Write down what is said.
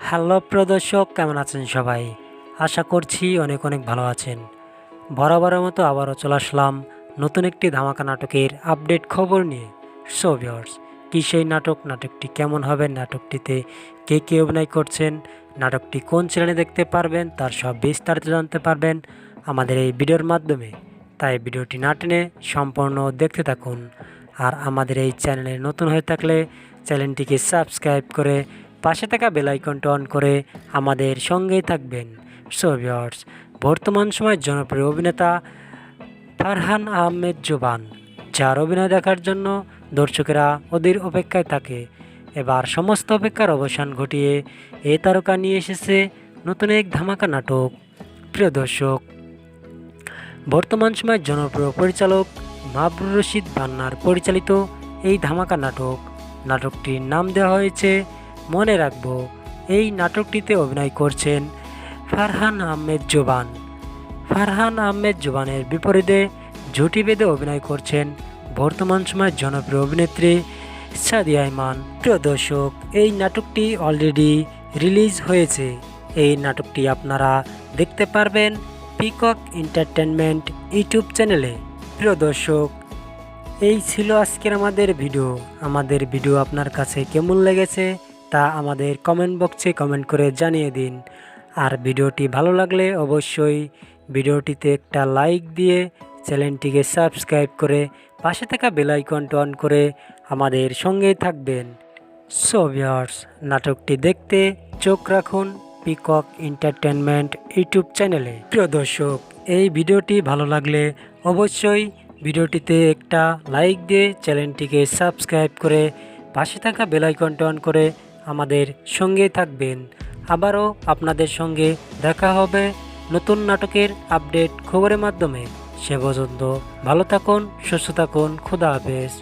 Hello প্রিয় দর্শক, কেমন আছেন সবাই? আশা করছি অনেক অনেক ভালো আছেন। বরাবরের মতো আবারও চলে আসলাম নতুন একটি ধামাকা নাটকের আপডেট খবর নিয়ে। সো ভিউয়ার্স, কী সেই নাটকটি কেমন হবে, নাটকটিতে কে কে অভিনয় করছেন, নাটকটি কোন চ্যানেলে দেখতে পারবেন, তার সব বিস্তারিত জানতে পারবেন আমাদের এই ভিডিওর মাধ্যমে। তাই ভিডিওটি না টেনে সম্পূর্ণ দেখতে থাকুন। আর আমাদের এই চ্যানেলে নতুন হয়ে থাকলে চ্যানেলটিকে সাবস্ক্রাইব করে পাশে থাকা বেল আইকনটা অন করে আমাদের সঙ্গেই থাকবেন। সো ভিউয়ার্স, বর্তমান সময়ের জনপ্রিয় অভিনেতা ফারহান আহমেদ জোবান, যার অভিনয় দেখার জন্য দর্শকেরা অধীর অপেক্ষায় থাকে, এবার সমস্ত অপেক্ষার অবসান ঘটিয়ে এই তারকা নিয়ে এসেছে নতুন এক ধামাকা নাটক। প্রিয় দর্শক, বর্তমান সময়ের জনপ্রিয় পরিচালক মাহবুব রশিদ বান্নার পরিচালিত এই ধামাকা নাটকটির নাম দেওয়া হয়েছে মনে রাখবো। এই নাটকটিতে অভিনয় করছেন ফারহান আহমেদ জোবান। ফারহান আহমেদ জোবানের বিপরীতে জুটি বেঁধে অভিনয় করছেন বর্তমান সময়ের জনপ্রিয় অভিনেত্রী সাদিয়া ইমান। প্রিয় দর্শক, এই নাটকটি অলরেডি রিলিজ হয়েছে। এই নাটকটি আপনারা দেখতে পারবেন পিকক এন্টারটেনমেন্ট ইউটিউব চ্যানেলে। প্রিয় দর্শক, এই ছিল আজকের আমাদের ভিডিও আপনার কাছে কেমন লেগেছে তা আমাদের কমেন্ট বক্সে কমেন্ট করে জানিয়ে দিন। আর ভিডিওটি ভালো লাগলে অবশ্যই ভিডিওটিতে একটা লাইক দিয়ে চ্যানেলটিকে সাবস্ক্রাইব করে পাশে থাকা বেল আইকনটা অন করে আমাদের সঙ্গেই থাকবেন। সো ভিউয়ার্স, নাটকটি দেখতে চোখ রাখুন পিকক এন্টারটেনমেন্ট ইউটিউব চ্যানেলে। প্রিয় দর্শক, এই ভিডিওটি ভালো লাগলে অবশ্যই ভিডিওটিতে একটা লাইক দিয়ে চ্যানেলটিকে সাবস্ক্রাইব করে পাশে থাকা বেল আইকনটা অন করে আমাদের সঙ্গেই থাকবেন। আবারও আপনাদের সঙ্গে দেখা হবে নতুন নাটকের আপডেট খবরের মাধ্যমে। সে পর্যন্ত ভালো থাকুন, সুস্থ থাকুন, খোদা হাফেজ।